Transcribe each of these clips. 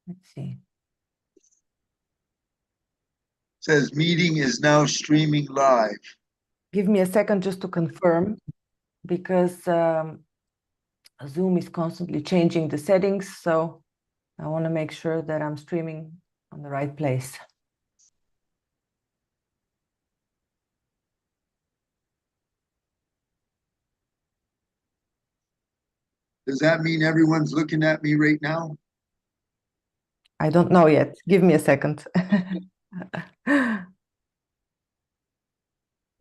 Let's see. Says meeting is now streaming live. Give me a second just to confirm, because Zoom is constantly changing the settings, so I want to make sure that I'm streaming on the right place. Does that mean everyone's looking at me right now? I don't know yet. Give me a second.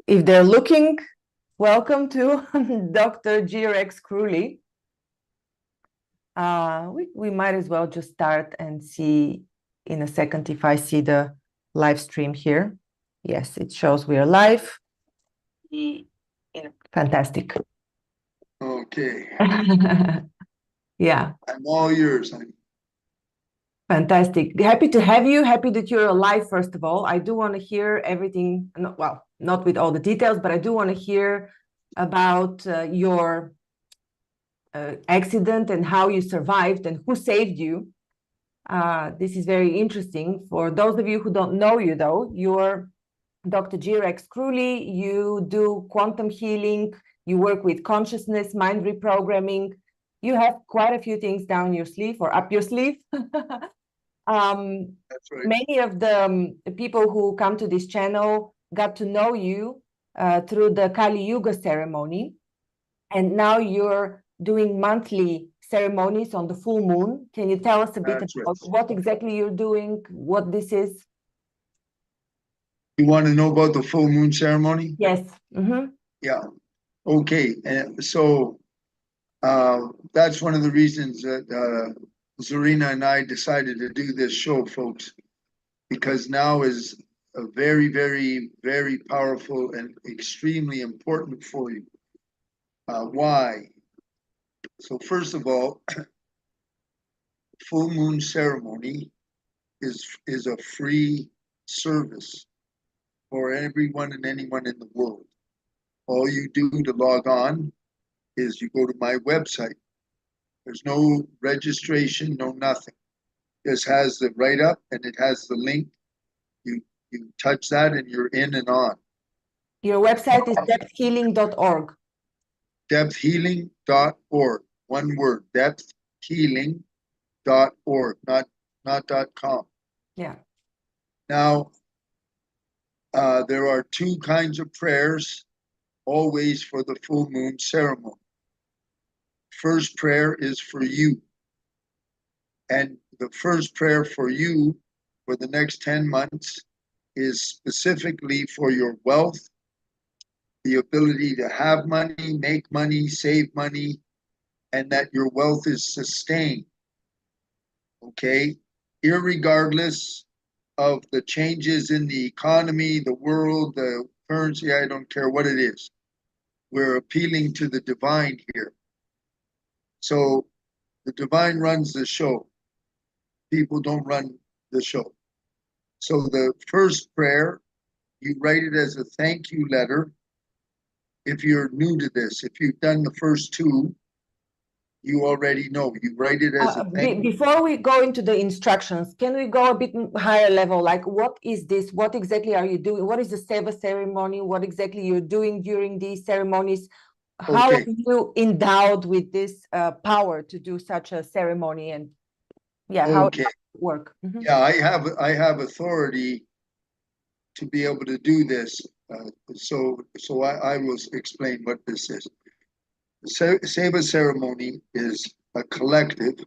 If they're looking, welcome to Dr. GRX Crewley. We might as well just start and see in a second if I see the live stream here. Yes, it shows we are live. Fantastic. Okay. Yeah. I'm all yours. Fantastic. Happy to have you. Happy that you're alive, first of all. I do want to hear everything, well, not with all the details, but I do want to hear about your accident and how you survived and who saved you. This is very interesting. For those of you who don't know you, though, you're Dr. GRX Crewley. You do quantum healing. You work with consciousness, mind reprogramming. You have quite a few things down your sleeve or up your sleeve. That's right. Many of the people who come to this channel got to know you through the Kali Yuga ceremony, and now you're doing monthly ceremonies on the full moon. Can you tell us a bit That's about right. what exactly you're doing, what this is? You want to know about the full moon ceremony? Yes. Mm-hmm. Yeah. Okay. And so that's one of the reasons that Zarina and I decided to do this show, folks, because now is a very, very, very powerful and extremely important for you. Why? So first of all, full moon ceremony is a free service for everyone and anyone in the world. All you do to log on is you go to my website. There's no registration, no nothing. Just has the write up and it has the link. You touch that and you're in and on. Your website is depthhealing.org. Depthhealing.org. One word, depthhealing.org, not .com. Yeah. Now, there are two kinds of prayers always for the full moon ceremony. First prayer is for you. And the first prayer for you for the next 10 months is specifically for your wealth, the ability to have money, make money, save money, and that your wealth is sustained. Okay? Irregardless of the changes in the economy, the world, the currency, I don't care what it is. We're appealing to the divine here. So the divine runs the show. People don't run the show. So the first prayer, you write it as a thank you letter. If you're new to this, if you've done the first two, you already know. You write it as a thank you. Before we go into the instructions, can we go a bit higher level? Like, what is this? What exactly are you doing? What is the Seva ceremony? What exactly you're doing during these ceremonies? How Okay. are you endowed with this power to do such a ceremony? And yeah, how Okay. does it work? Yeah, I have authority to be able to do this. So I will explain what this is. The Seva ceremony is a collective.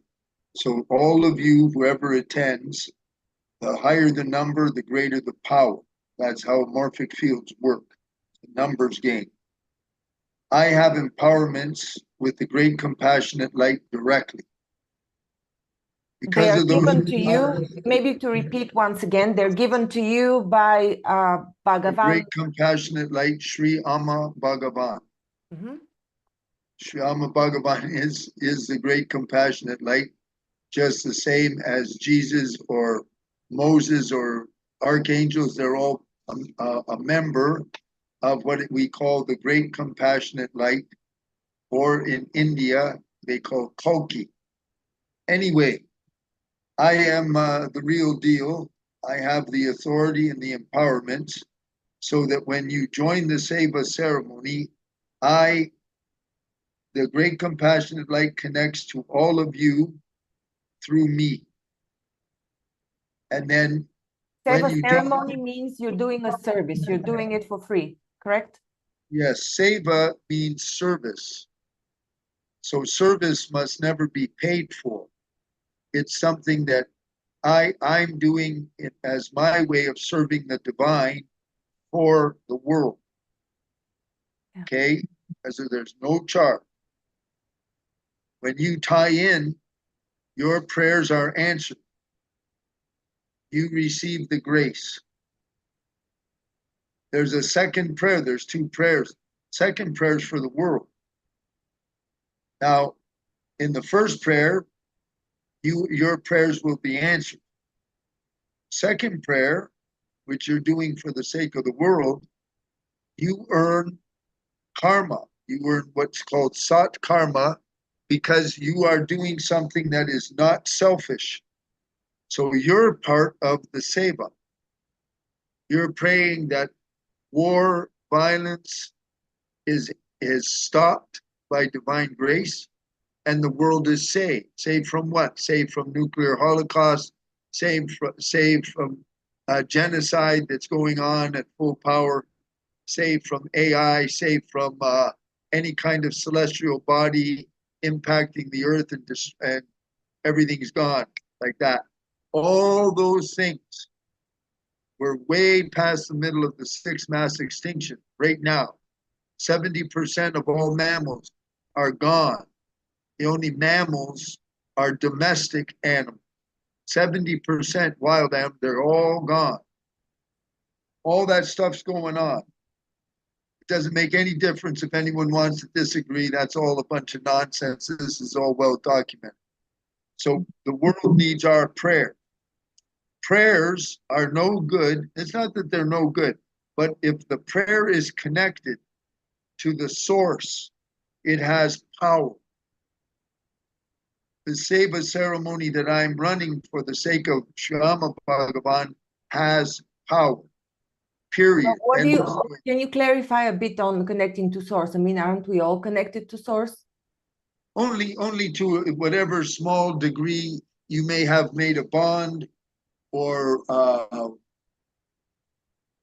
So all of you, whoever attends, the higher the number, the greater the power. That's how morphic fields work. The numbers game. I have empowerments with the great compassionate light directly. They Because are of those given to you, maybe to repeat once again, they're given to you by the Bhagavan. great compassionate light, Sri Amma Bhagavan. Mhm. Sri Amma Bhagavan is the great compassionate light, just the same as Jesus or Moses or archangels. They're all a member of what we call the great compassionate light, or in India, they call Kalki. Anyway, I am the real deal. I have the authority and the empowerment so that when you join the Seva ceremony, the great compassionate light, connects to all of you through me. And then when Seva you ceremony do, means you're doing a service. You're doing it for free, correct? yes, Seva means service. So service must never be paid for. It's something that I'm doing it as my way of serving the divine for the world. Yeah. Okay? Because there's no charge. When you tie in, your prayers are answered. You receive the grace. There's a second prayer. There's two prayers. Second prayer is for the world. Now, in the first prayer, your prayers will be answered. Second prayer, which you're doing for the sake of the world, you earn karma. You earn what's called sat karma because you are doing something that is not selfish. So you're part of the seva. You're praying that war, violence is stopped by divine grace and the world is saved. Saved from what? Saved from nuclear holocaust, saved from genocide that's going on at full power, saved from AI, saved from any kind of celestial body impacting the earth and everything's gone like that. All those things, we're way past the middle of the sixth mass extinction right now. 70% of all mammals are gone. The only mammals are domestic animals. 70% wild animals, they're all gone. All that stuff's going on. It doesn't make any difference if anyone wants to disagree. That's all a bunch of nonsense. This is all well documented. So the world needs our prayer. Prayers are no good. It's not that they're no good, but if the prayer is connected to the source, it has power. The Seva ceremony that I'm running for the sake of Shama Bhagavan has power, period. What do you, can you clarify a bit on connecting to source? I mean, aren't we all connected to source? Only to whatever small degree you may have made a bond, or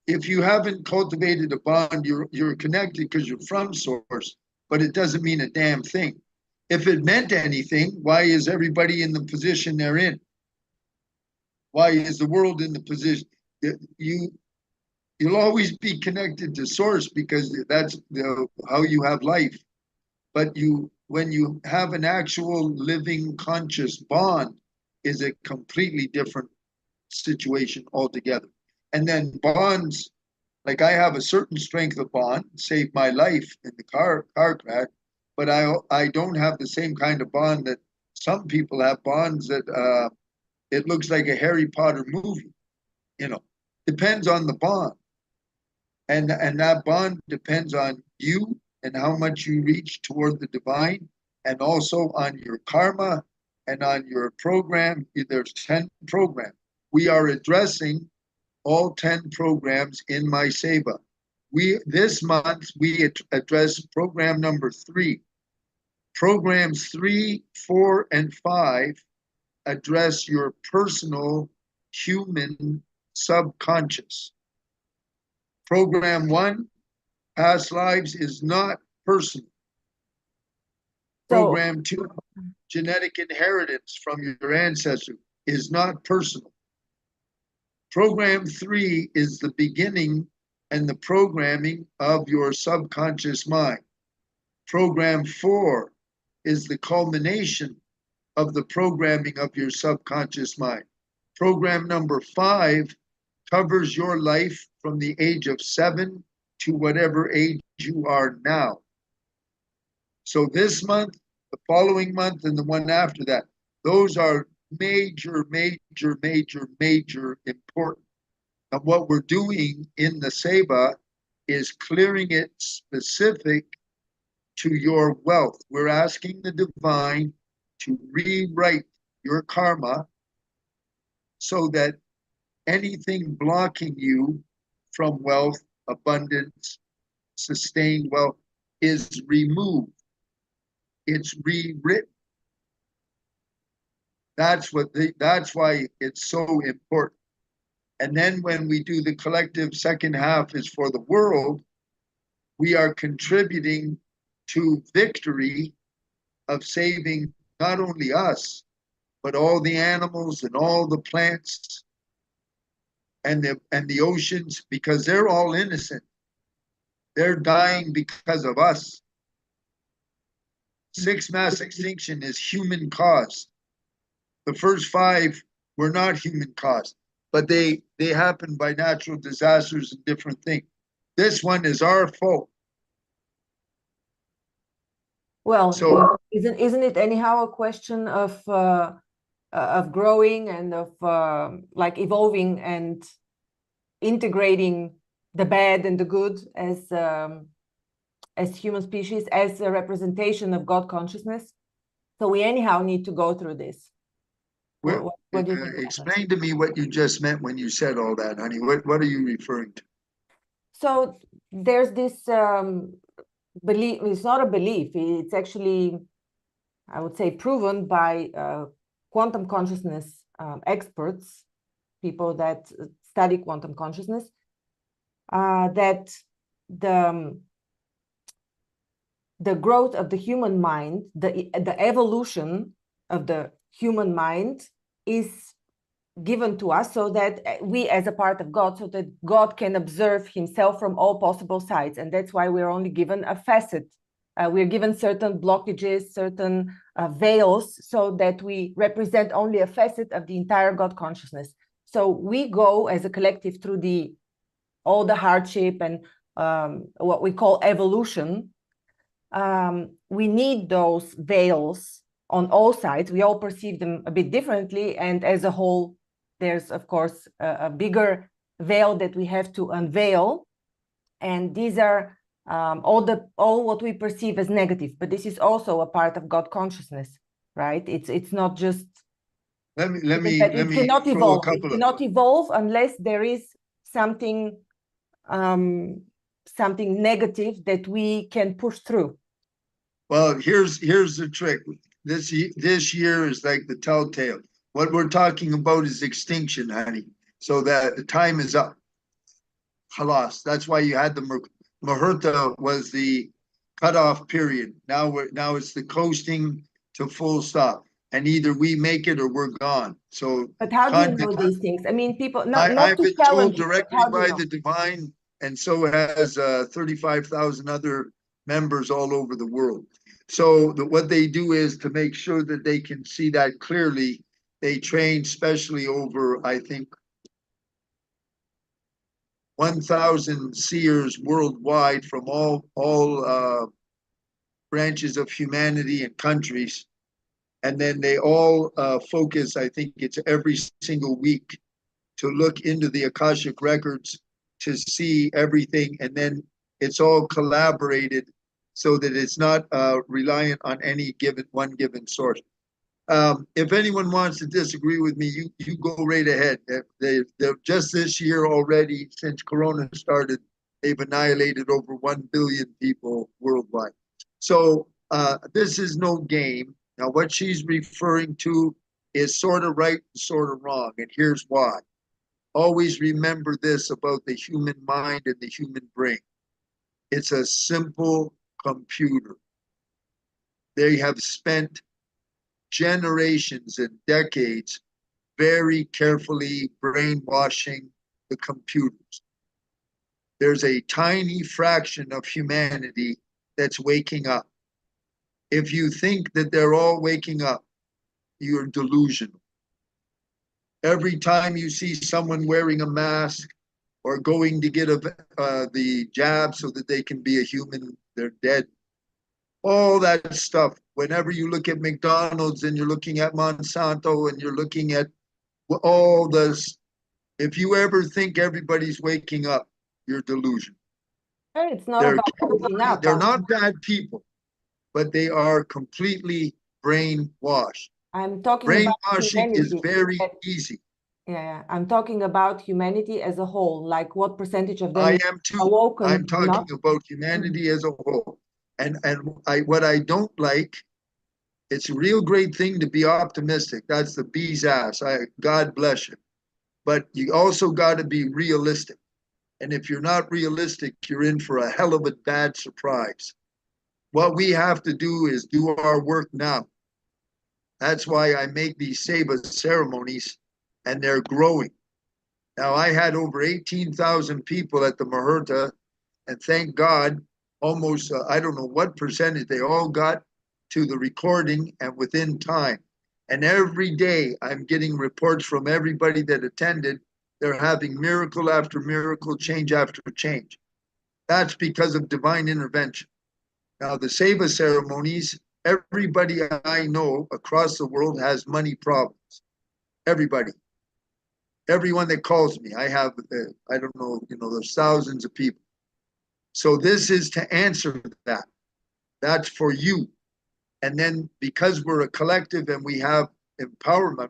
if you haven't cultivated a bond, you're connected because you're from source, but it doesn't mean a damn thing. If it meant anything, why is everybody in the position they're in? Why is the world in the position? You'll always be connected to source because that's how you have life. But when you have an actual living conscious bond, is a completely different situation altogether. And then bonds, like I have a certain strength of bond, saved my life in the car crash, but I don't have the same kind of bond that some people have. Bonds that it looks like a Harry Potter movie. Depends on the bond, and that bond depends on you and how much you reach toward the divine, and also on your karma and on your program. There's 10 programs. We are addressing all 10 programs in my Seva. This month we address program number 3. Programs 3, 4, and 5 address your personal human subconscious. Program 1, past lives, is not personal. Program 2, genetic inheritance from your ancestors, is not personal. Program 3 is the beginning and the programming of your subconscious mind. Program 4 is the culmination of the programming of your subconscious mind. Program number 5 covers your life from the age of 7 to whatever age you are now. So this month, the following month, and the one after that, those are major important. And what we're doing in the Seva is clearing it specific to your wealth. We're asking the divine to rewrite your karma so that anything blocking you from wealth, abundance, sustained wealth is removed. It's rewritten. That's why it's so important. And then when we do the collective second half is for the world, we are contributing to victory of saving not only us, but all the animals and all the plants and the oceans, because they're all innocent. They're dying because of us. 6 mass extinction is human caused. The first 5 were not human caused, but they happened by natural disasters and different things. This one is our fault. Well, so, isn't it anyhow a question of growing and of like evolving and integrating the bad and the good as human species, as a representation of God consciousness? So we anyhow need to go through this. What do you think? Explain to me what you just meant when you said all that, honey. What are you referring to? So there's this belief. It's not a belief. It's actually, I would say, proven by quantum consciousness experts, people that study quantum consciousness, that the growth of the human mind, the evolution of the human mind is given to us so that we, as a part of God, so that God can observe himself from all possible sides. And that's why we're only given a facet. We're given certain blockages, certain veils, so that we represent only a facet of the entire God consciousness. So we go as a collective through all the hardship and what we call evolution. We need those veils on all sides. We all perceive them a bit differently, and as a whole, there's of course a bigger veil that we have to unveil, and these are all what we perceive as negative. But this is also a part of God consciousness, right? It's not just. Let me cannot evolve. It cannot evolve unless there is something negative that we can push through. Well, here's the trick. This year is like the telltale. What we're talking about is extinction, honey. So that the time is up. Halas. That's why you had the Muhurta was the cutoff period. Now it's the coasting to full stop. And either we make it or we're gone. So, but how do you know these things? I mean, people not I've to been challenge told directly by the divine, and so has 35,000 other members all over the world. So what they do is, to make sure that they can see that clearly, they train specially over, I think, 1,000 seers worldwide from all branches of humanity and countries. And then they all focus, I think it's every single week, to look into the Akashic records to see everything. And then it's all collaborated so that it's not reliant on any one given source. If anyone wants to disagree with me, you go right ahead. They've just this year already, since Corona started, they've annihilated over 1 billion people worldwide. So this is no game. Now, what she's referring to is sort of right and sort of wrong, and here's why. Always remember this about the human mind and the human brain. It's a simple computer. They have spent generations and decades very carefully brainwashing the computers. There's a tiny fraction of humanity that's waking up. If you think that they're all waking up, you're delusional. Every time you see someone wearing a mask or going to get the jab so that they can be a human, they're dead. All that stuff. Whenever you look at McDonald's and you're looking at Monsanto and you're looking at all this, if you ever think everybody's waking up, you're delusional. It's not about waking up. They're not bad people, but they are completely brainwashed. I'm talking Brainwashing about is very easy. Yeah. I'm talking about humanity as a whole, like what percentage of them I is am too. awoken I'm or talking not. about humanity as a whole. And what I don't like, it's a real great thing to be optimistic. That's the bee's ass. God bless you. But you also got to be realistic. And if you're not realistic, you're in for a hell of a bad surprise. What we have to do is do our work now. That's why I make these Seva ceremonies, and they're growing. Now, I had over 18,000 people at the Maherta, and thank God, almost, I don't know what percentage, they all got to the recording and within time. And every day I'm getting reports from everybody that attended. They're having miracle after miracle, change after change. That's because of divine intervention. Now, the Seva ceremonies, everybody I know across the world has money problems. Everybody. Everyone that calls me, I have, I don't know, there's thousands of people. So this is to answer that. That's for you. And then because we're a collective and we have empowerment,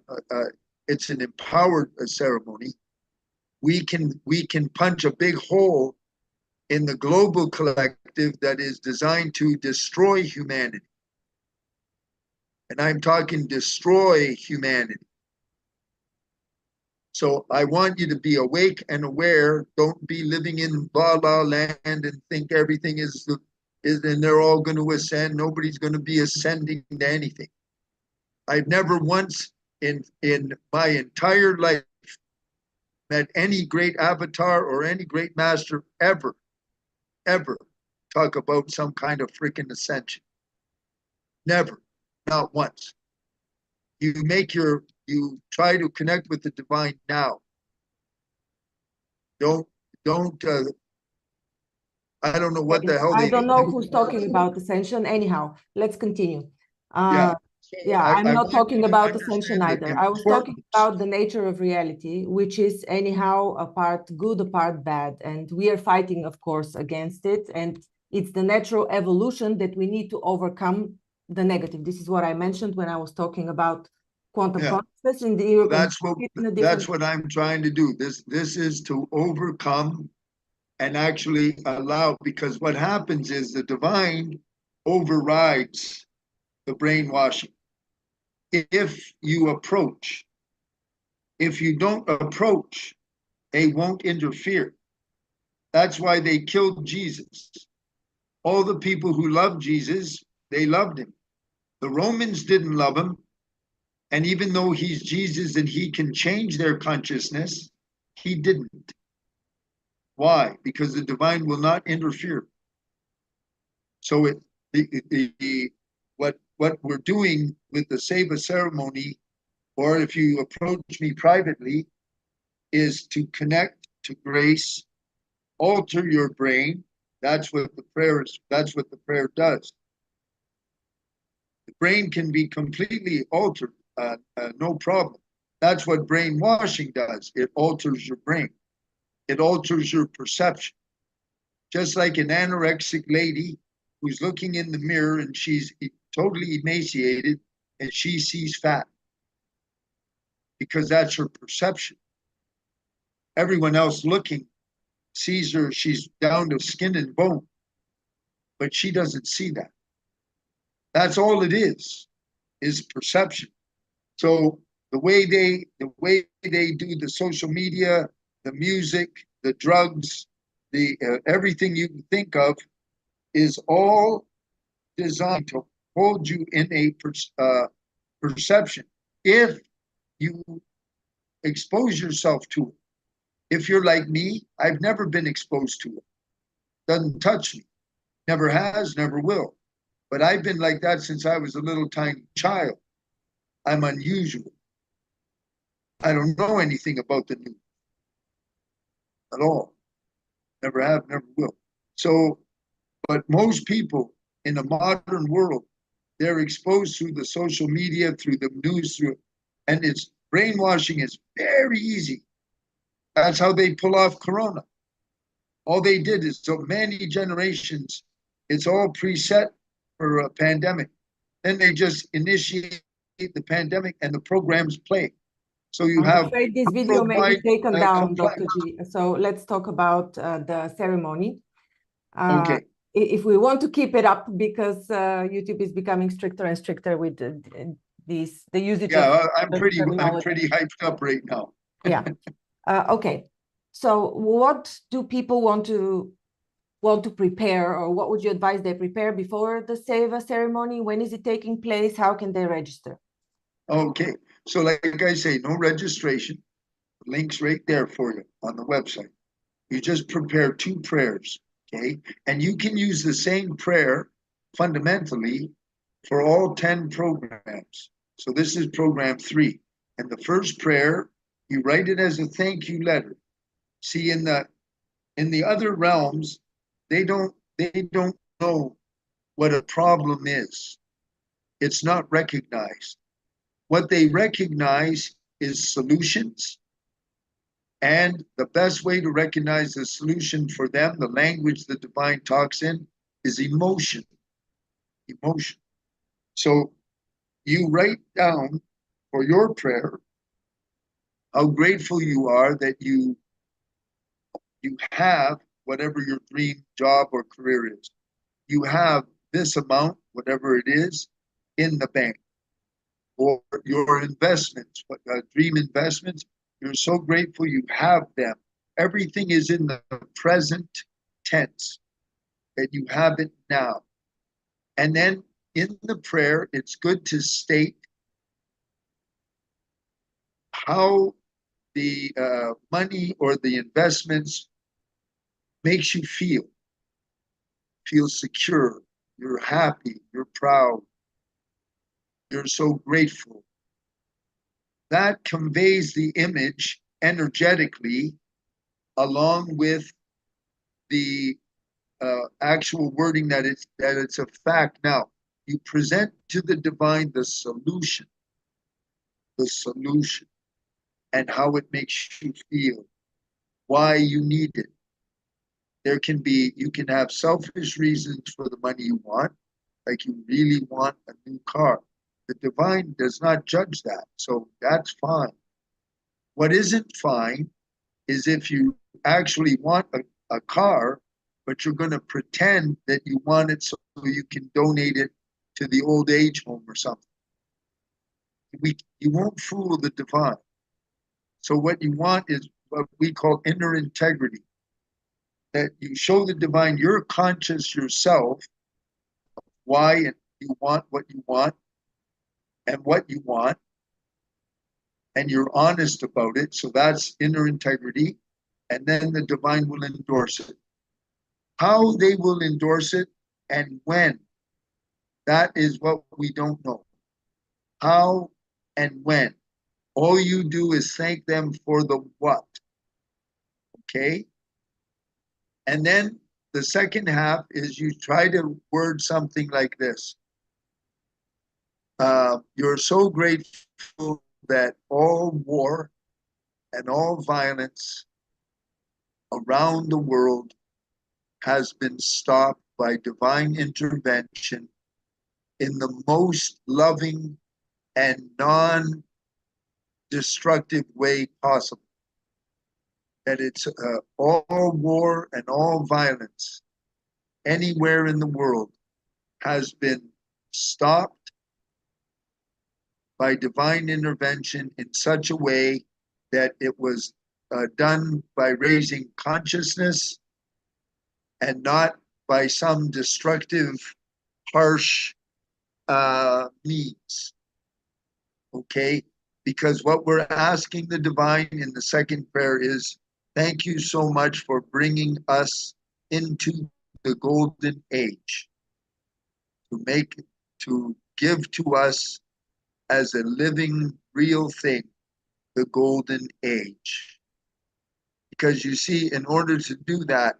it's an empowered ceremony. We can punch a big hole in the global collective that is designed to destroy humanity. And I'm talking destroy humanity. So I want you to be awake and aware. Don't be living in la la land and think everything is and they're all going to ascend. Nobody's going to be ascending to anything. I've never once in my entire life met any great avatar or any great master ever talk about some kind of freaking ascension. Never, not once. You try to connect with the divine now. Don't I don't know what the hell I they don't know do. who's talking about ascension. Anyhow, let's continue. Yeah. So Yeah, I'm I not want you talking to about ascension understand the either. I was talking importance. about the nature of reality, which is anyhow a part good, a part bad. And we are fighting, of course, against it. And it's the natural evolution that we need to overcome the negative. This is what I mentioned when I was talking about quantum consciousness. And you can see it in a That's different. what I'm trying to do. This is to overcome and actually allow, because what happens is the divine overrides the brainwashing. If you approach, if you don't approach, they won't interfere. That's why they killed Jesus. All the people who loved Jesus, they loved him. The Romans didn't love him. And even though he's Jesus and he can change their consciousness, he didn't. Why? Because the divine will not interfere. So what we're doing with the Seva ceremony, or if you approach me privately, is to connect to grace, alter your brain. That's what the prayer is. That's what the prayer does. The brain can be completely altered, no problem. That's what brainwashing does. It alters your brain. It alters your perception. Just like an anorexic lady who's looking in the mirror and she's totally emaciated and she sees fat because that's her perception. Everyone else looking sees her, she's down to skin and bone, but she doesn't see that. That's all it is perception. So the way they do the social media, the music, the drugs, the everything you can think of is all designed to hold you in a perception. If you expose yourself to it, if you're like me, I've never been exposed to it. Doesn't touch me. Never has, never will. But I've been like that since I was a little tiny child. I'm unusual. I don't know anything about the news at all. Never have, never will. So, but most people in the modern world, they're exposed through the social media, through the news, and it's brainwashing is very easy. That's how they pull off Corona. All they did is so many generations, it's all preset for a pandemic. Then they just initiate the pandemic and the programs play. So you I'm have afraid this video may be worldwide taken down, complex. Dr. G. So let's talk about the ceremony. Okay. If we want to keep it up, because YouTube is becoming stricter and stricter with the usage of I'm pretty terminology. hyped up right now. Yeah. Okay. So what do people want to prepare, or what would you advise they prepare before the Seva ceremony? When is it taking place? How can they register? Okay. So like I say, no registration. Links right there for you on the website. You just prepare 2 prayers, okay? And you can use the same prayer fundamentally for all 10 programs. So this is program 3. And the first prayer, you write it as a thank you letter. See, in the other realms, they don't know what a problem is. It's not recognized. What they recognize is solutions. And the best way to recognize the solution for them, the language the divine talks in, is emotion. Emotion. So you write down for your prayer how grateful you are that you have whatever your dream job or career is. You have this amount, whatever it is, in the bank. Or your investments, dream investments, you're so grateful you have them. Everything is in the present tense, that you have it now. And then in the prayer, it's good to state how the money or the investments makes you feel. Feel secure, you're happy, you're proud, you're so grateful. That conveys the image energetically along with the actual wording that it's a fact. Now, you present to the divine the solution, and how it makes you feel, why you need it. You can have selfish reasons for the money you want, like you really want a new car. The divine does not judge that, so that's fine. What isn't fine is if you actually want a car, but you're going to pretend that you want it so you can donate it to the old age home or something. You won't fool the divine. So what you want is what we call inner integrity. That you show the divine you're conscious yourself, why you want what you want and what you want, and you're honest about it. So that's inner integrity. And then the divine will endorse it. How they will endorse it and when, that is what we don't know. How and when. All you do is thank them for the what. Okay? And then the second half is you try to word something like this. You're so grateful that all war and all violence around the world has been stopped by divine intervention in the most loving and non-destructive way possible. That it's all war and all violence anywhere in the world has been stopped by divine intervention in such a way that it was done by raising consciousness and not by some destructive, harsh means. Okay? Because what we're asking the divine in the second prayer is, thank you so much for bringing us into the golden age, to give to us as a living, real thing, the golden age. Because you see, in order to do that,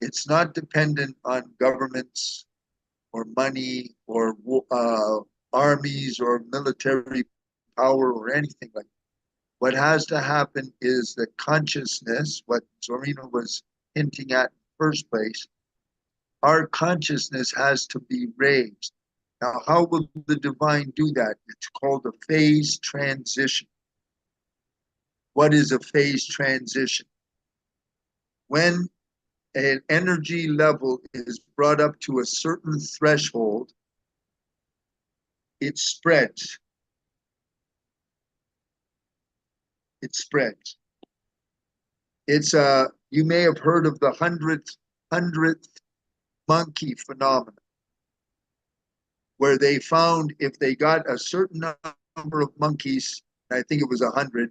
it's not dependent on governments or money or armies or military power or anything like that. What has to happen is the consciousness, what Zorina was hinting at in the first place, our consciousness has to be raised. Now, how will the divine do that? It's called a phase transition. What is a phase transition? When an energy level is brought up to a certain threshold, it spreads. It spreads. It's you may have heard of the hundredth monkey phenomenon, where they found if they got a certain number of monkeys, I think it was 100,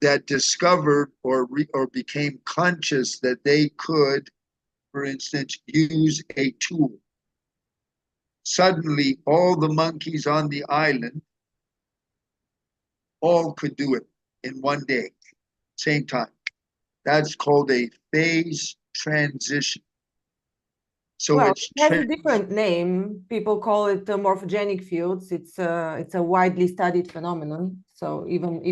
that discovered or became conscious that they could, for instance, use a tool. Suddenly, all the monkeys on the island all could do it in one day, same time. That's called a phase transition. So Well, it's it has a different name. People call it morphogenic fields. It's a widely studied phenomenon. So even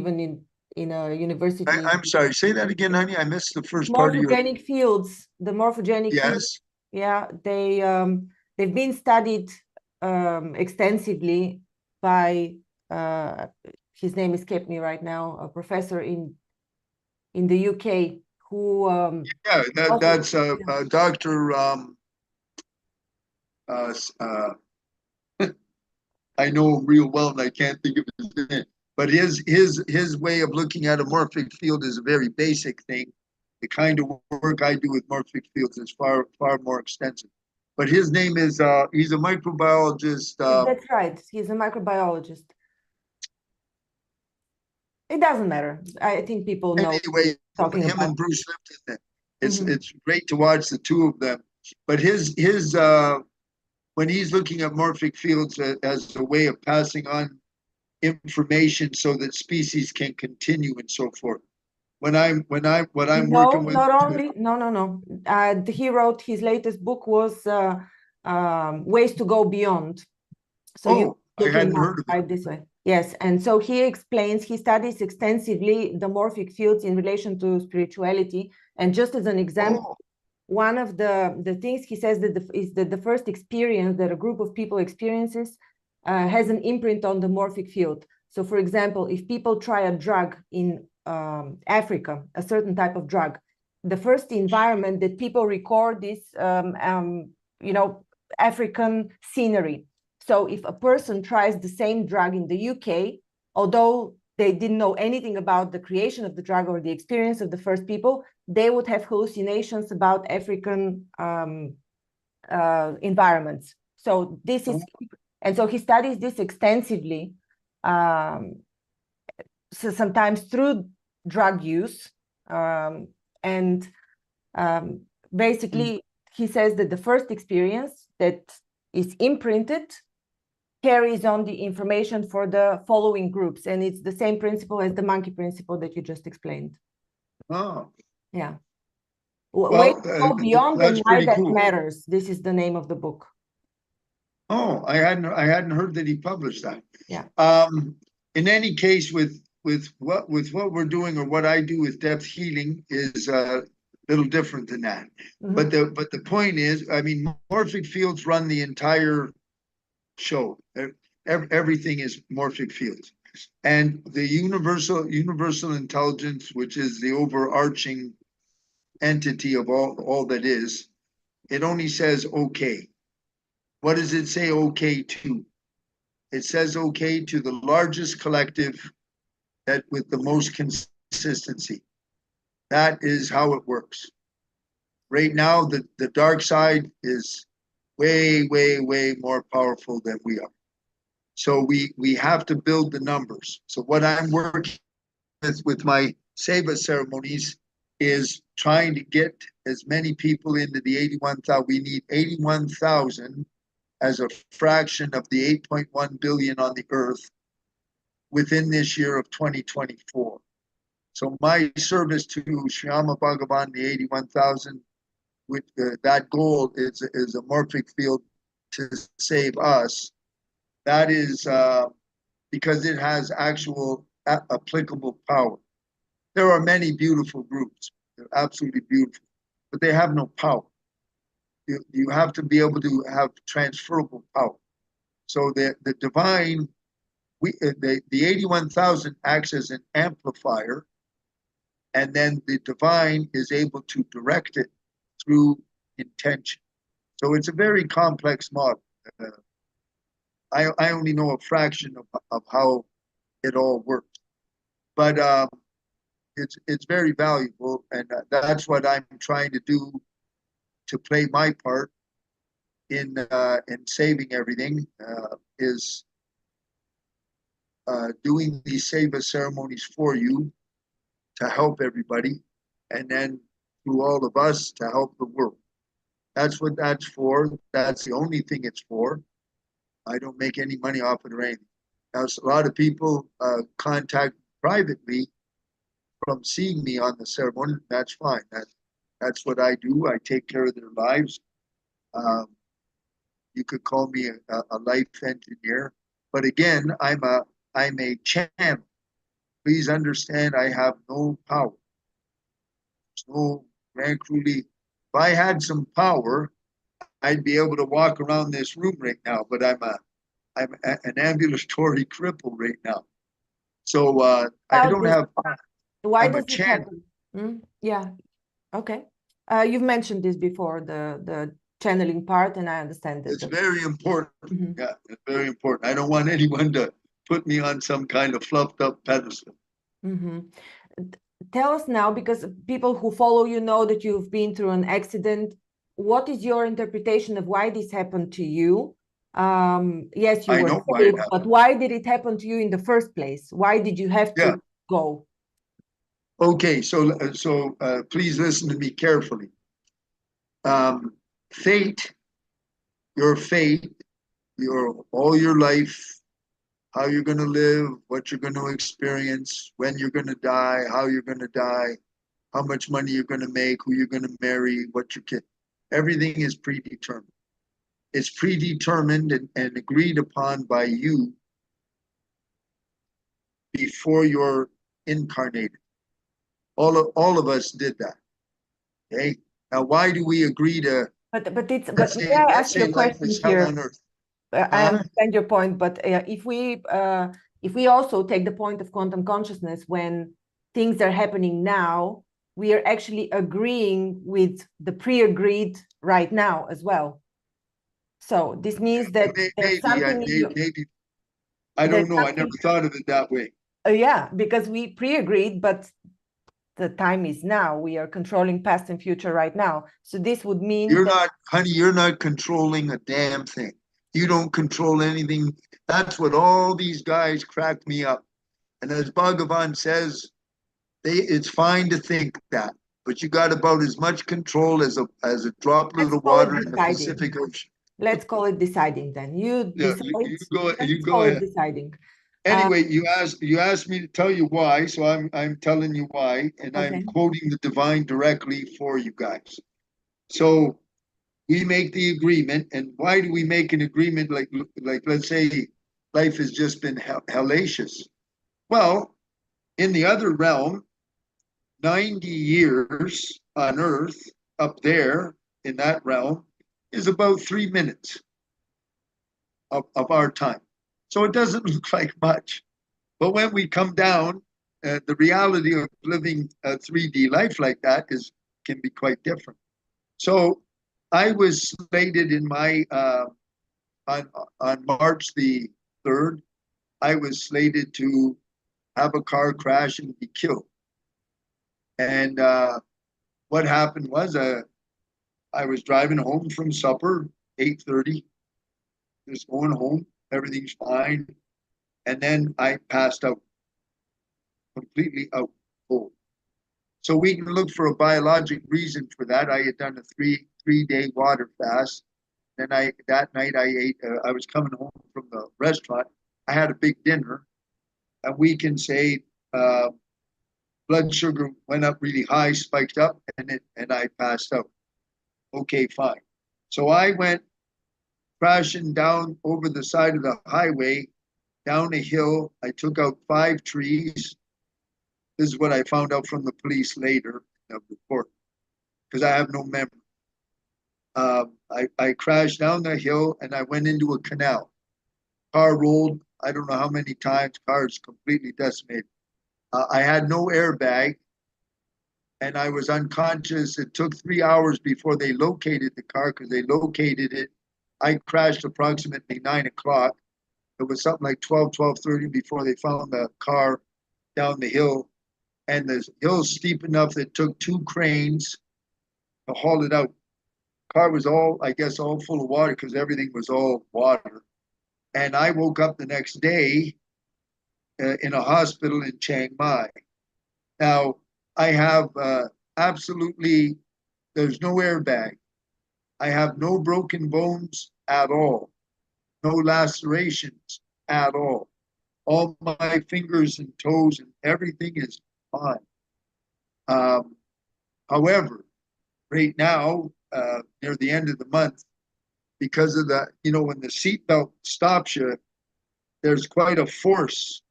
in a university. I'm sorry, say that again, honey. I missed the first part of your. Morphogenic fields. The morphogenic fields. Yes. Yeah, they've been studied extensively by his name escaped me right now, a professor in the UK who Yeah, that's Dr. I know him real well and I can't think of his name. But his way of looking at a morphic field is a very basic thing. The kind of work I do with morphic fields is far more extensive. But his name is he's a microbiologist. That's right. He's a microbiologist. It doesn't matter. I think people know. Anyway, talking him about. and Bruce Lipton. It's great to watch the two of them. But his when he's looking at morphic fields as a way of passing on information so that species can continue and so forth. What I'm working with. Not only no. He wrote his latest book was Ways to Go Beyond. So I hadn't heard of it. Right this way. Yes, and so he studies extensively the morphic fields in relation to spirituality. And just as an example, one of the things he says is that the first experience that a group of people experiences has an imprint on the morphic field. So, for example, if people try a drug in Africa, a certain type of drug, the first environment that people record is, African scenery. So if a person tries the same drug in the UK, although they didn't know anything about the creation of the drug or the experience of the first people, they would have hallucinations about African environments. So this is, and so he studies this extensively, so sometimes through drug use, basically he says that the first experience that is imprinted carries on the information for the following groups. And it's the same principle as the monkey principle that you just explained. Oh. Yeah. Well, Go beyond and why that cool. matters. This is the name of the book. Oh, I hadn't heard that he published that. Yeah. In any case, with what we're doing or what I do with depth healing is a little different than that. But the point is, I mean, morphic fields run the entire show. Everything is morphic fields, and the universal intelligence, which is the overarching entity of all that is, it only says okay. What does it say okay to? It says okay to the largest collective that with the most consistency. That is how it works. Right now, the dark side is way more powerful than we are. So we have to build the numbers. So what I'm working with my Seva ceremonies is trying to get as many people into the 81,000. We need 81,000 as a fraction of the 8.1 billion on the earth within this year of 2024. So my service to Shyama Bhagavan, the 81,000, with that goal is a morphic field to save us. That is because it has actual applicable power. There are many beautiful groups. They're absolutely beautiful, but they have no power. You have to be able to have transferable power. So the divine, the 81,000 acts as an amplifier and then the divine is able to direct it through intention. So it's a very complex model. I only know a fraction of how it all works, but it's very valuable, and that's what I'm trying to do to play my part in saving everything. Is doing these Seva ceremonies for you to help everybody, and then through all of us to help the world. That's what that's for. That's the only thing it's for. I don't make any money off it or anything. Now, a lot of people contact privately from seeing me on the ceremony. That's fine. That's what I do. I take care of their lives. You could call me a life engineer, but again, I'm a channel. Please understand, I have no power. There's no Grand Crudely. If I had some power, I'd be able to walk around this room right now. But I'm an ambulatory cripple right now. So I don't have. Why I'm a does it channel. happen? Yeah. Okay. You've mentioned this before, the channeling part, and I understand that. It's very important. Yeah, it's very important. I don't want anyone to put me on some kind of fluffed up pedestal. Tell us now, because people who follow you know that you've been through an accident. What is your interpretation of why this happened to you? Yes, you I were know why saved, but why did it happen to you in the first place? Why did you have to go? Okay, so please listen to me carefully. Fate, your fate, all your life, how you're going to live, what you're going to experience, when you're going to die, how you're going to die, how much money you're going to make, who you're going to marry, what your kid. Everything is predetermined. It's predetermined and agreed upon by you before you're incarnated. All of us did that. Okay. Now, why do we agree to? But may I ask you a question here? On earth. I understand your point, but if we also take the point of quantum consciousness, when things are happening now, we are actually agreeing with the pre-agreed right now as well. So this means that there's something maybe I don't know. I never thought of it that way. Yeah, because we pre-agreed, but the time is now. We are controlling past and future right now. So this would mean you're not controlling a damn thing. You don't control anything. That's what all these guys crack me up. And as Bhagavan says, it's fine to think that, but you got about as much control as a droplet of water in the Pacific Ocean. Let's call it deciding then. You decide. You go ahead. Deciding. Anyway, you asked me to tell you why, so I'm telling you why, and I'm quoting the divine directly for you guys. So we make the agreement, and why do we make an agreement? Like let's say life has just been hellacious. Well, in the other realm, 90 years on Earth up there in that realm is about 3 minutes of our time. So it doesn't look like much. But when we come down, the reality of living a 3D life like that can be quite different. So I was slated in my, on March the 3rd, I was slated to have a car crash and be killed. And what happened was I was driving home from supper, 8:30, just going home, everything's fine. And then I passed out, completely out cold. So we can look for a biologic reason for that. I had done a three-day water fast. Then that night I ate, I was coming home from the restaurant. I had a big dinner, and we can say blood sugar went up really high, spiked up, and I passed out. Okay, fine. So I went crashing down over the side of the highway, down a hill. I took out 5 trees. This is what I found out from the police later in the report, because I have no memory. I crashed down the hill and I went into a canal. Car rolled, I don't know how many times, car is completely decimated. I had no airbag. and I was unconscious. It took 3 hours before they located the car because they located it. I crashed approximately 9 o'clock. It was something like 12:30 before they found the car down the hill. And the hill's steep enough that it took 2 cranes to haul it out. The car was all, I guess, all full of water because everything was all water. And I woke up the next day in a hospital in Chiang Mai. Now, I have absolutely, there's no airbag. I have no broken bones at all, no lacerations at all. All my fingers and toes and everything is fine. However, right now, near the end of the month, because of the, when the seatbelt stops you, there's quite a force,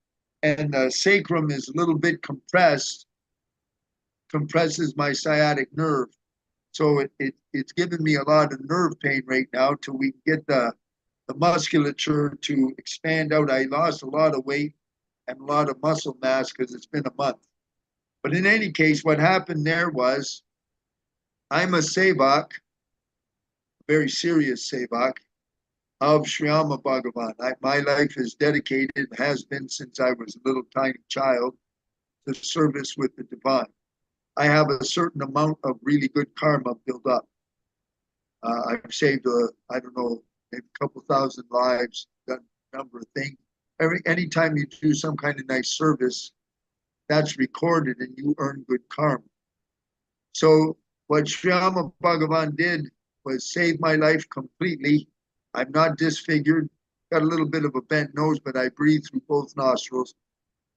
and the sacrum is a little bit compresses my sciatic nerve. So it's given me a lot of nerve pain right now till we get the musculature to expand out. I lost a lot of weight and a lot of muscle mass because it's been a month. But in any case, what happened there was I'm a Sevak, a very serious Sevak of Sri Amma Bhagavan. My life is dedicated, has been since I was a little tiny child, to service with the divine. I have a certain amount of really good karma built up. I've saved, I don't know, maybe a couple thousand lives, done a number of things. Anytime you do some kind of nice service, that's recorded and you earn good karma. So what Sri Amma Bhagavan did was save my life completely. I'm not disfigured, got a little bit of a bent nose, but I breathe through both nostrils.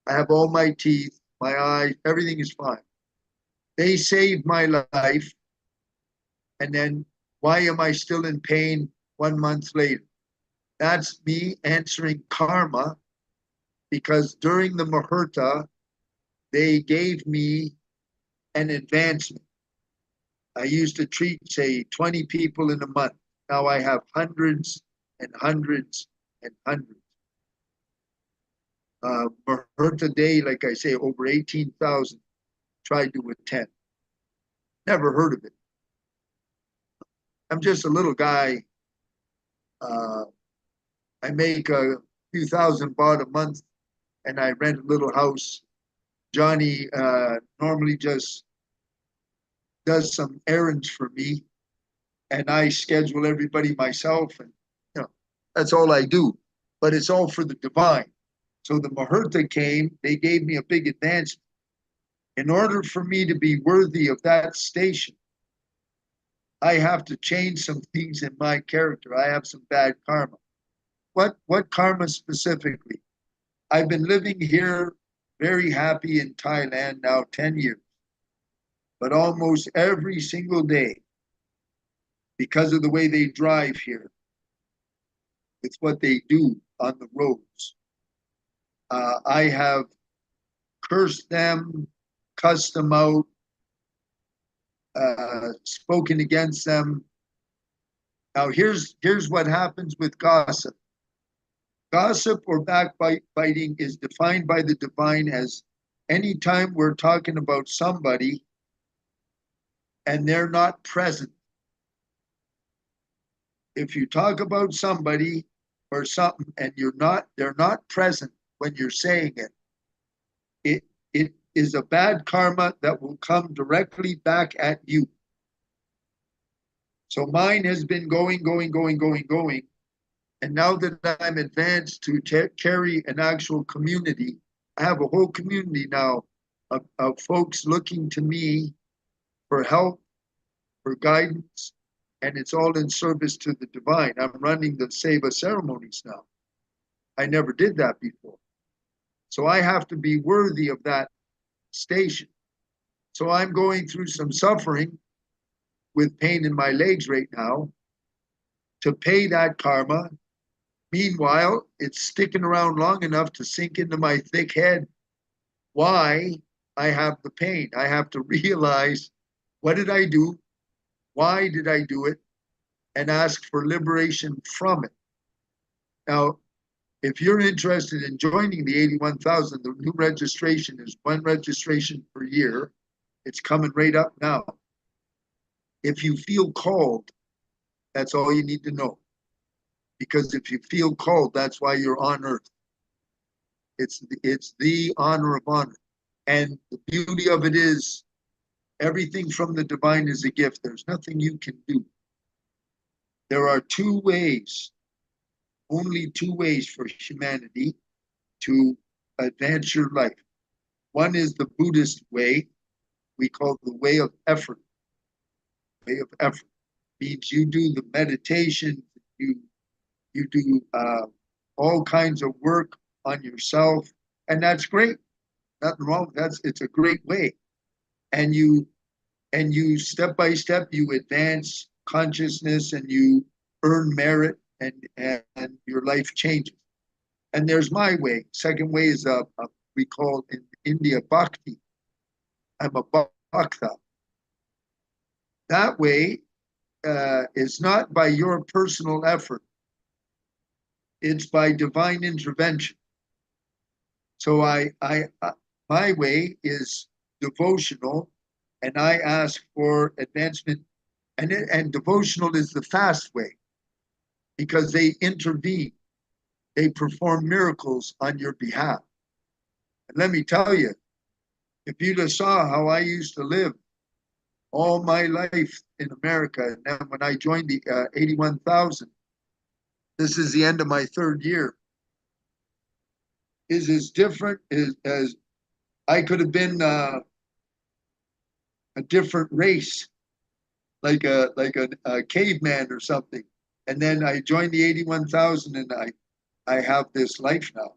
I have all my teeth, my eyes, everything is fine. They saved my life. And then why am I still in pain 1 month later? That's me answering karma, because during the Muhurta, they gave me an advancement. I used to treat, say, 20 people in a month. Now I have hundreds and hundreds and hundreds. Muhurta day, like I say, over 18,000 tried to attend. Never heard of it. I'm just a little guy. I make a few thousand baht a month and I rent a little house. Johnny normally just does some errands for me and I schedule everybody myself, and that's all I do. But it's all for the divine. So the Muhurta came, they gave me a big advancement. In order for me to be worthy of that station, I have to change some things in my character. I have some bad karma. What karma specifically? I've been living here very happy in Thailand now 10 years. But almost every single day, because of the way they drive here, it's what they do on the roads. I have cursed them, cussed them out, spoken against them. Now, here's what happens with gossip. Gossip or backbiting is defined by the divine as any time we're talking about somebody and they're not present. If you talk about somebody or something and they're not present when you're saying it, it is a bad karma that will come directly back at you. So mine has been going. And now that I'm advanced to carry an actual community, I have a whole community now of folks looking to me for help, for guidance, and it's all in service to the divine. I'm running the Seva ceremonies now. I never did that before. So I have to be worthy of that station. So I'm going through some suffering with pain in my legs right now to pay that karma. Meanwhile, it's sticking around long enough to sink into my thick head why I have the pain. I have to realize, what did I do? Why did I do it? And ask for liberation from it. Now, if you're interested in joining the 81,000, the new registration is 1 registration per year. It's coming right up now. If you feel called, that's all you need to know. Because if you feel called, that's why you're on earth. It's the honor of honor. And the beauty of it is everything from the divine is a gift. There's nothing you can do. There are two ways, only two ways for humanity to advance your life. One is the Buddhist way, we call the way of effort. Way of effort means you do the meditation, you do all kinds of work on yourself, and that's great. Nothing wrong. It's a great way, and you step by step you advance consciousness and you earn merit, and your life changes. And there's my way. Second way is we call in India bhakti. I'm a bhakta. That way is not by your personal effort. It's by divine intervention. So my way is devotional, and I ask for advancement. And devotional is the fast way, because they intervene. They perform miracles on your behalf. And let me tell you, if you just saw how I used to live all my life in America, and then when I joined the 81,000, this is the end of my third year, is as different as I could have been a different race, like a caveman or something. And then I joined the 81,000, and I have this life now,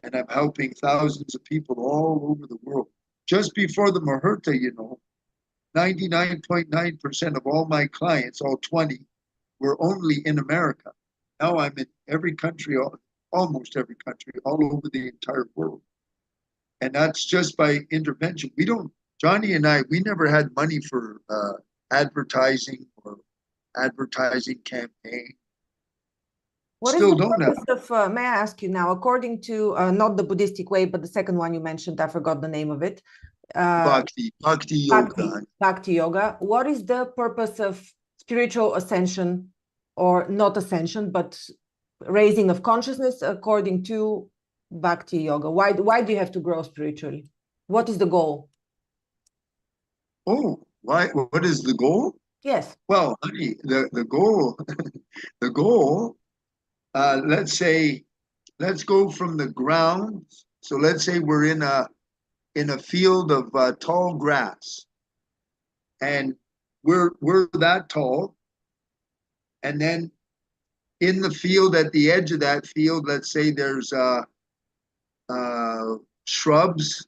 and I'm helping thousands of people all over the world. Just before the Muhurta, 99.9% of all my clients, all 20, were only in America. Now I'm in every country, almost every country, all over the entire world. And that's just by intervention. Johnny and I, we never had money for advertising or advertising campaign. What Still is the don't have. purpose of, may I ask you now, according to not the Buddhistic way, but the second one you mentioned, I forgot the name of it. Bhakti yoga. Bhakti yoga. What is the purpose of spiritual ascension, or not ascension, but raising of consciousness according to Bhakti yoga? Why do you have to grow spiritually? What is the goal? Oh, why? What is the goal? Yes. Well, honey, the goal, the goal. Let's go from the ground. So let's say we're in a field of tall grass, and we're that tall, and then in the field, at the edge of that field, let's say there's shrubs,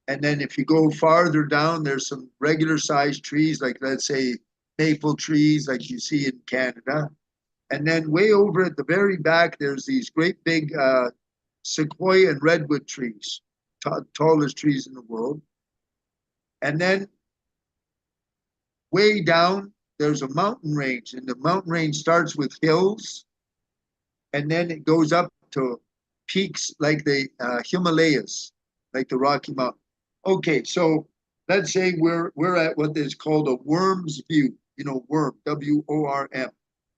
and then if you go farther down, there's some regular sized trees, like let's say maple trees, like you see in Canada. And then way over at the very back, there's these great big sequoia and redwood trees, tallest trees in the world. And then way down, there's a mountain range, and the mountain range starts with hills, and then it goes up to peaks like the Himalayas, like the Rocky Mountain. Okay, so let's say we're at what is called a worm's view. Worm, W-O-R-M.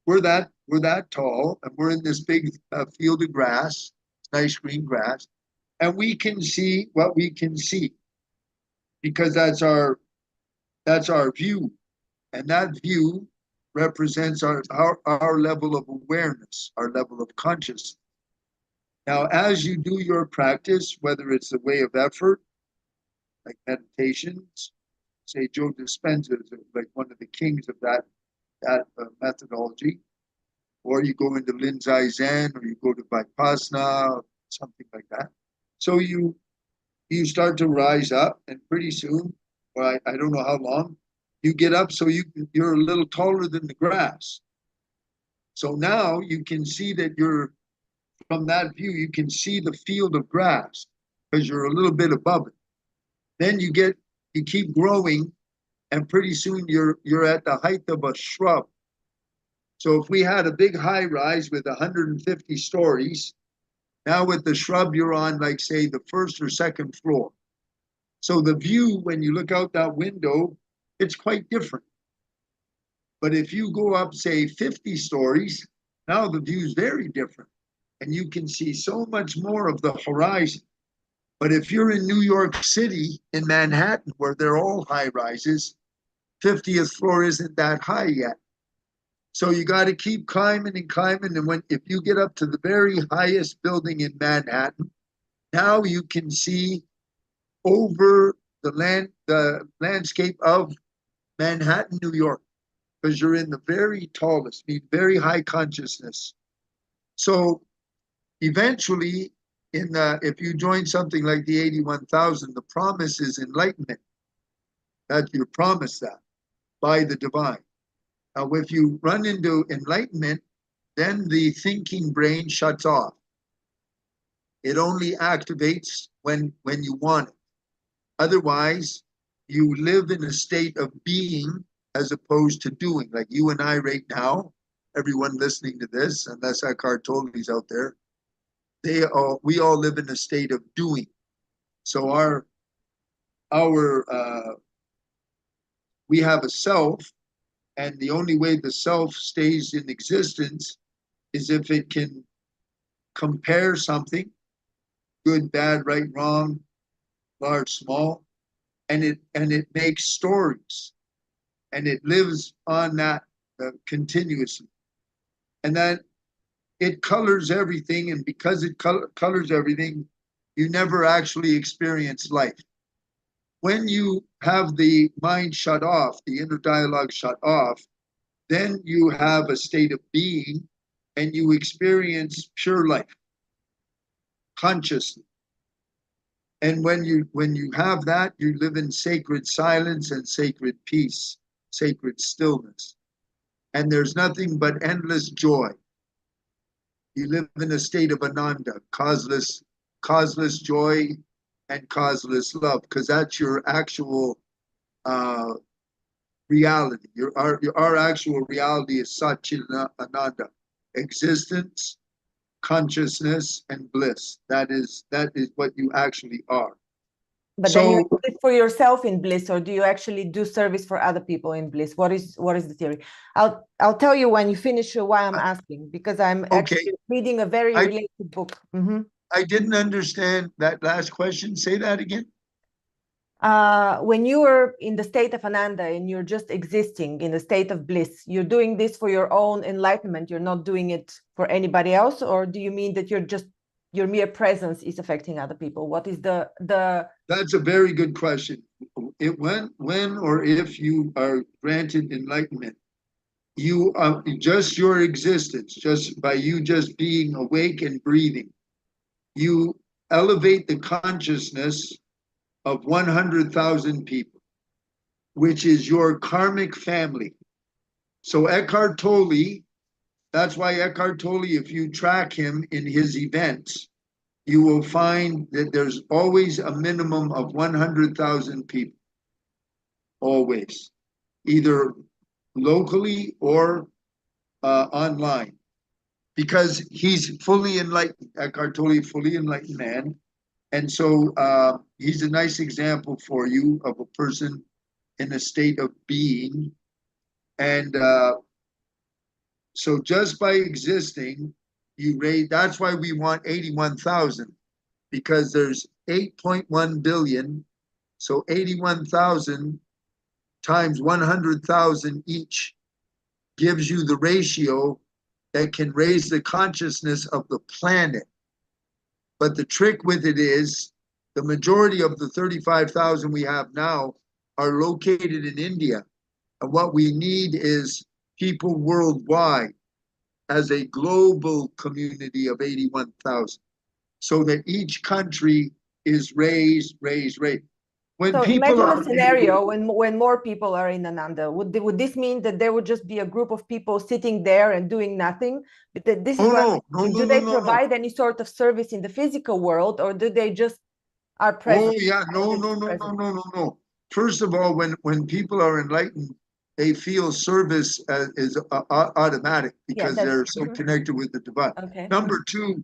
We're that tall, and we're in this big field of grass, nice green grass, and we can see what we can see, because that's our view, and that view represents our level of awareness, our level of consciousness. Now, as you do your practice, whether it's a way of effort, like meditations, say Joe Dispenza is like one of the kings of that methodology, or you go into Linzai Zen, or you go to Vipassana, something like that. So you start to rise up, and pretty soon, or I don't know how long, you get up so you're a little taller than the grass. So now you can see that from that view, you can see the field of grass because you're a little bit above it. Then you keep growing, and pretty soon you're at the height of a shrub. So if we had a big high rise with 150 stories, now with the shrub, you're on, like, say, the first or second floor. So the view, when you look out that window, it's quite different. But if you go up, say, 50 stories, now the view is very different. And you can see so much more of the horizon. But if you're in New York City, in Manhattan, where they're all high rises, 50th floor isn't that high yet. So you got to keep climbing and climbing. And if you get up to the very highest building in Manhattan, now you can see over the landscape of Manhattan, New York, because you're in the very tallest, very high consciousness. So eventually, if you join something like the 81,000, the promise is enlightenment. That you're promised that by the divine. Now, if you run into enlightenment, then the thinking brain shuts off. It only activates when you want it. Otherwise, you live in a state of being as opposed to doing. Like you and I right now, everyone listening to this, unless Eckhart Tolle's out there, we all live in a state of doing. So we have a self, and the only way the self stays in existence is if it can compare something, good, bad, right, wrong, large, small, and it makes stories, and it lives on that continuously, and then it colors everything, and because it colors everything, you never actually experience life. When you have the mind shut off, the inner dialogue shut off, then you have a state of being, and you experience pure life, consciously. And when you have that, you live in sacred silence and sacred peace, sacred stillness. And there's nothing but endless joy. You live in a state of ananda, causeless joy and causeless love, because that's your actual reality. Our actual reality is Satchitananda, existence, consciousness, and bliss. That is what you actually are. But then you live for yourself in bliss, or do you actually do service for other people in bliss? What is the theory? I'll tell you when you finish why I'm asking, because I'm actually reading a very related book. Mm-hmm. I didn't understand that last question. Say that again. When you are in the state of ananda and you're just existing in the state of bliss, you're doing this for your own enlightenment. You're not doing it for anybody else, or do you mean that your mere presence is affecting other people? What is the? That's a very good question. When or if you are granted enlightenment, you just your existence, just by you just being awake and breathing, you elevate the consciousness of 100,000 people, which is your karmic family. So Eckhart Tolle, that's why Eckhart Tolle, if you track him in his events, you will find that there's always a minimum of 100,000 people, always, either locally or online, because he's fully enlightened. Eckhart Tolle, fully enlightened man. And so he's a nice example for you of a person in a state of being. And so just by existing, you raise, that's why we want 81,000, because there's 8.1 billion. So 81,000 times 100,000 each gives you the ratio that can raise the consciousness of the planet. But the trick with it is the majority of the 35,000 we have now are located in India. And what we need is people worldwide as a global community of 81,000, so that each country is raised. When so people imagine a scenario when more people are in Ananda. Would this mean that there would just be a group of people sitting there and doing nothing? This is do they provide any sort of service in the physical world, or do they just are present? Oh yeah, no. First of all, when people are enlightened, they feel service is automatic, because they're so connected with the divine. Okay. Number two,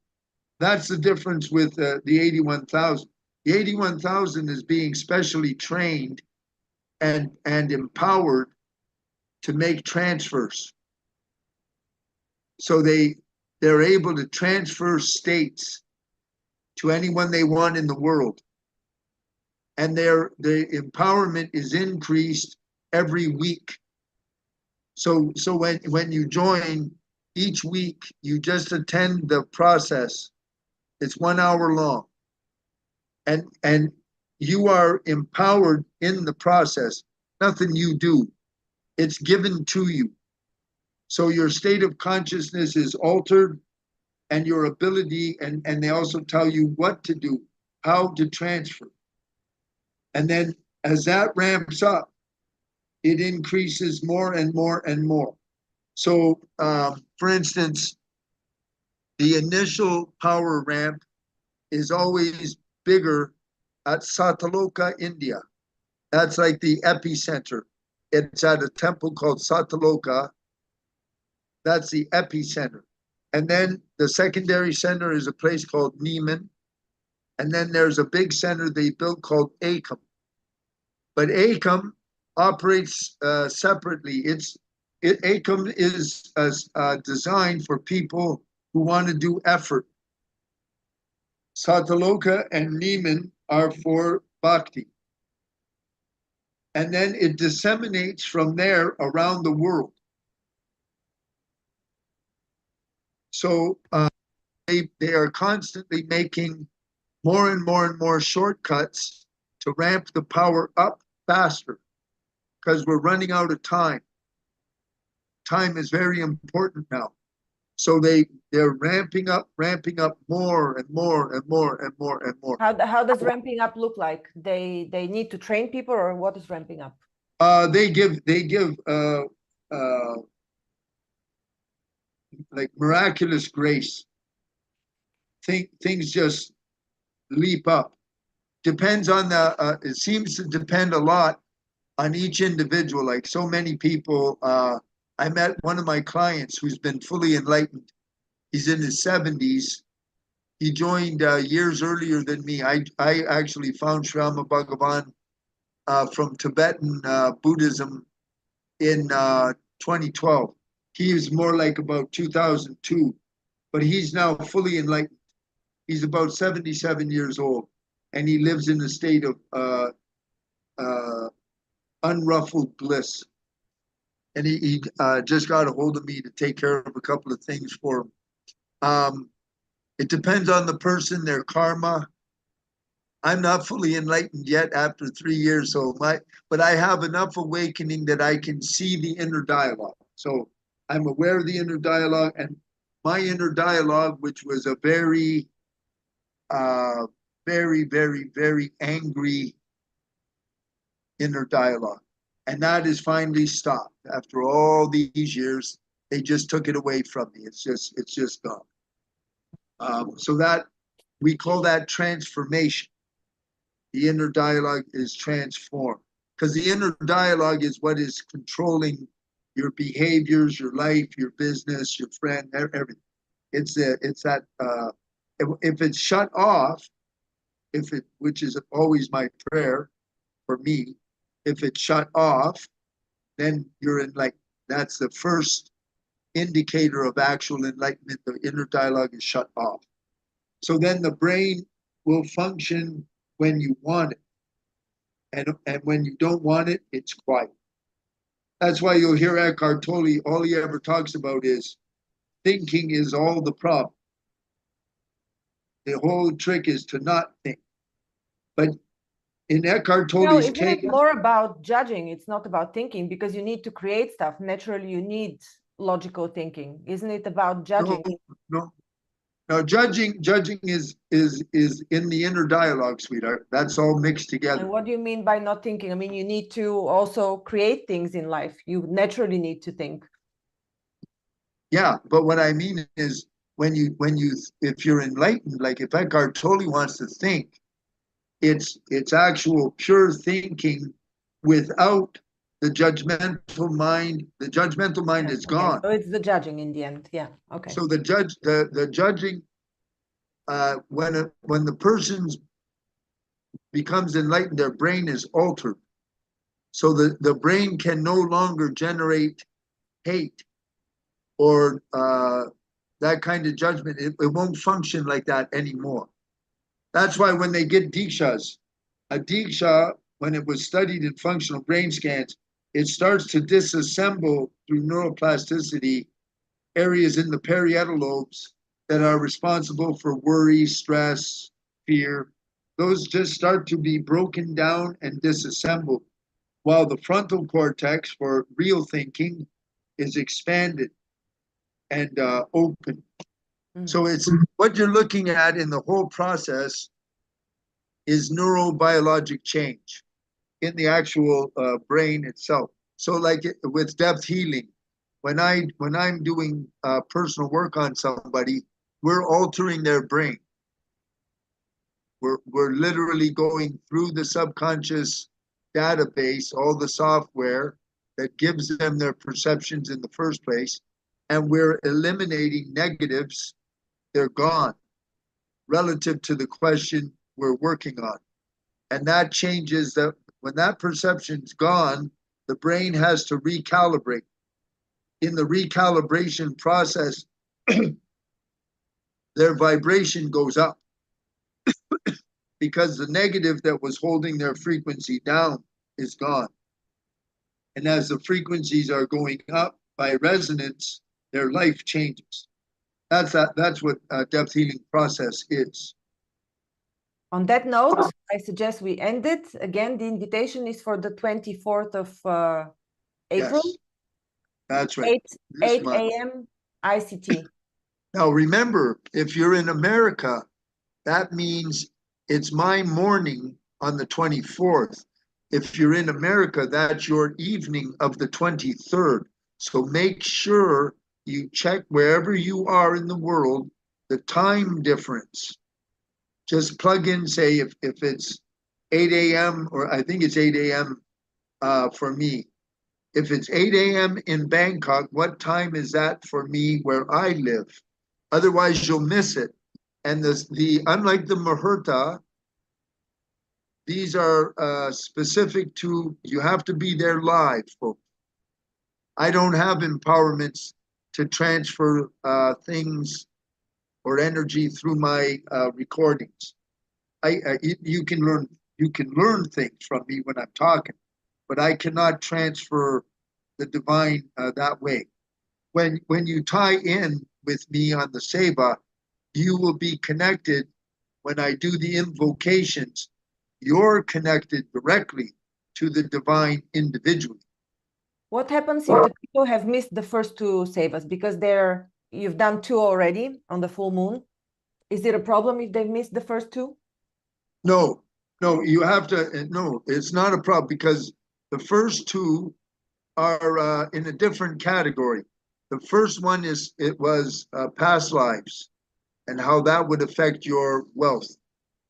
that's the difference with the 81,000. The 81,000 is being specially trained and empowered to make transfers. So they're able to transfer states to anyone they want in the world. And the empowerment is increased every week. So when you join each week, you just attend the process. It's 1 hour long. And you are empowered in the process. Nothing you do. It's given to you. So your state of consciousness is altered, and your ability, and they also tell you what to do, how to transfer. And then as that ramps up, it increases more and more and more. So, for instance, the initial power ramp is always bigger at Sataloka, India. That's like the epicenter. It's at a temple called Sataloka. That's the epicenter. And then the secondary center is a place called Neiman. And then there's a big center they built called Acom. But Acom operates separately. Acom is designed for people who want to do effort. Sataloka and Neiman are for bhakti. And then it disseminates from there around the world. So they are constantly making more and more and more shortcuts to ramp the power up faster, because we're running out of time. Time is very important now. So they're ramping up more and more and more and more and more. How does ramping up look like? They need to train people, or what is ramping up? They give like miraculous grace. Things just leap up. Depends on it seems to depend a lot on each individual. Like so many people, I met one of my clients who's been fully enlightened. He's in his 70s. He joined years earlier than me. I actually found Shrama Bhagavan from Tibetan Buddhism in 2012. He was more like about 2002, but he's now fully enlightened. He's about 77 years old, and he lives in a state of unruffled bliss. And he just got a hold of me to take care of a couple of things for him. It depends on the person, their karma. I'm not fully enlightened yet after 3 years, but I have enough awakening that I can see the inner dialogue. So I'm aware of the inner dialogue, and my inner dialogue, which was a very, very, very, very angry inner dialogue. And that is finally stopped. After all these years, they just took it away from me. It's just gone. So that we call that transformation. The inner dialogue is transformed, because the inner dialogue is what is controlling your behaviors, your life, your business, your friend, everything. It's that if it's shut off, which is always my prayer for me, if it's shut off, then you're enlightened. That's the first indicator of actual enlightenment. The inner dialogue is shut off. So then the brain will function when you want it. And when you don't want it, it's quiet. That's why you'll hear Eckhart Tolle, all he ever talks about is thinking is all the problem. The whole trick is to not think. But in Eckhart Tolle's isn't it more about judging? It's not about thinking, because you need to create stuff. Naturally, you need logical thinking. Isn't it about judging? No, judging is in the inner dialogue, sweetheart. That's all mixed together. And what do you mean by not thinking? I mean, you need to also create things in life. You naturally need to think. Yeah, but what I mean is if you're enlightened, like if Eckhart Tolle wants to think, it's actual pure thinking without the judgmental mind. The judgmental mind is gone. So it's the judging in the end. Yeah. Okay. So the judging, when the person's becomes enlightened, their brain is altered. So the brain can no longer generate hate or that kind of judgment. It won't function like that anymore. That's why when they get Dikshas, a Diksha, when it was studied in functional brain scans, it starts to disassemble through neuroplasticity areas in the parietal lobes that are responsible for worry, stress, fear. Those just start to be broken down and disassembled, while the frontal cortex for real thinking is expanded and open. So it's what you're looking at in the whole process is neurobiologic change in the actual brain itself. So like with depth healing, when I'm doing personal work on somebody, we're altering their brain. We're literally going through the subconscious database, all the software that gives them their perceptions in the first place, and we're eliminating negatives. They're gone relative to the question we're working on. And that changes that when that perception's gone, the brain has to recalibrate. In the recalibration process, their vibration goes up because the negative that was holding their frequency down is gone. And as the frequencies are going up by resonance, their life changes. That's what depth healing process is. On that note, I suggest we end it. Again, the invitation is for the 24th of April. Yes, that's right. 8 a.m. ICT. Now, remember, if you're in America, that means it's my morning on the 24th. If you're in America, that's your evening of the 23rd. So make sure you check wherever you are in the world, the time difference. Just plug in, say, if it's 8 a.m., or I think it's 8 a.m. For me. If it's 8 a.m. in Bangkok, what time is that for me where I live? Otherwise, you'll miss it. And unlike the Muhurta, these are specific to, you have to be there live, folks. I don't have empowerments to transfer things or energy through my recordings. You can learn things from me when I'm talking, but I cannot transfer the divine that way. When you tie in with me on the Seva, you will be connected. When I do the invocations, you're connected directly to the divine individually. What happens if the people have missed the first two Sevas because you've done two already on the full moon? Is it a problem if they've missed the first two? No, you have to. No, it's not a problem because the first two are in a different category. The first one was past lives and how that would affect your wealth.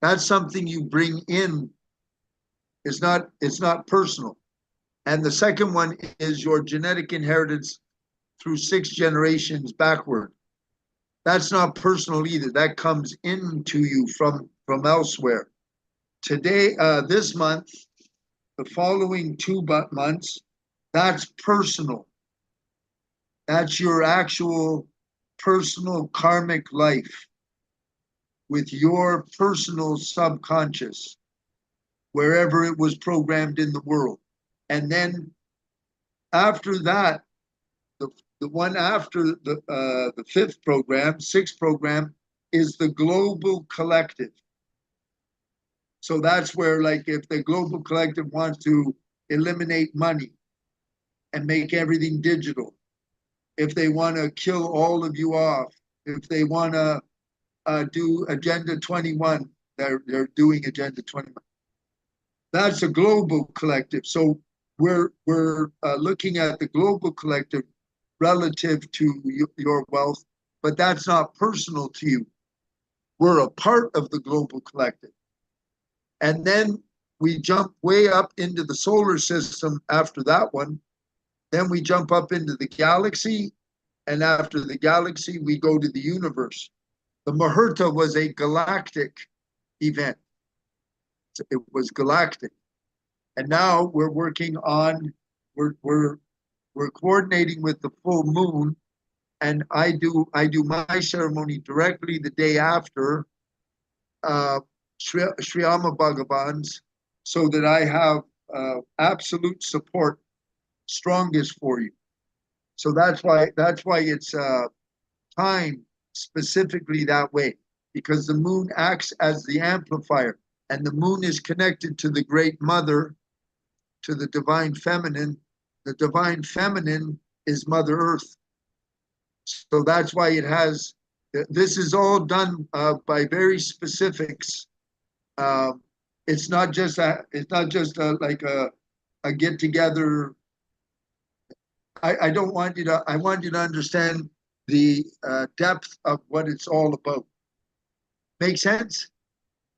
That's something you bring in. It's not personal. And the second one is your genetic inheritance through 6 generations backward. That's not personal either. That comes into you from elsewhere. Today, this month, the following 2 months, that's personal. That's your actual personal karmic life with your personal subconscious, wherever it was programmed in the world. And then after that, the one after the 5th program, 6th program, is the global collective. So that's where, like, if the global collective wants to eliminate money and make everything digital, if they want to kill all of you off, if they want to do Agenda 21, they're doing Agenda 21. That's a global collective. So we're looking at the global collective relative to your wealth, but that's not personal to you. We're a part of the global collective. And then we jump way up into the solar system after that one. Then we jump up into the galaxy. And after the galaxy, we go to the universe. The Muhurta was a galactic event. It was galactic. And now we're working on, we're coordinating with the full moon, and I do my ceremony directly the day after Shriyama Bhagavan's, so that I have absolute support, strongest for you. So that's why it's timed specifically that way, because the moon acts as the amplifier, and the moon is connected to the Great Mother, to the Divine Feminine. The Divine Feminine is Mother Earth. So that's why it has, this is all done by very specifics. It's not just like a get together. I don't want you to, I want you to understand the depth of what it's all about. Make sense?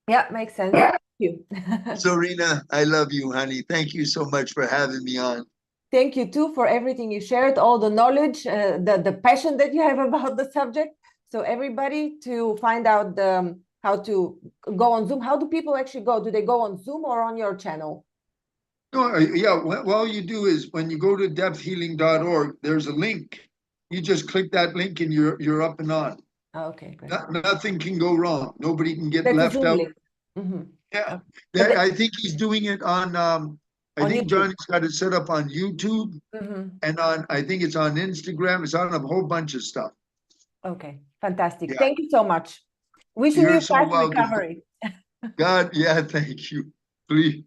Yeah, makes sense. Thank you. Serena, I love you, honey. Thank you so much for having me on. Thank you too for everything you shared, all the knowledge, the passion that you have about the subject. So everybody, to find out how to go on Zoom, how do people actually go? Do they go on Zoom or on your channel? No, yeah, well, all you do is when you go to depthhealing.org, there's a link. You just click that link and you're up and on. Okay, great. Nothing can go wrong. Nobody can get That's left out. Mm-hmm. Yeah, Okay. I think he's doing it on. I think YouTube. Johnny's got it set up on YouTube, and on, I think it's on Instagram. It's on a whole bunch of stuff. Okay, fantastic. Yeah. Thank you so much. Wishing you so fast recovery. God, yeah, thank you. Please.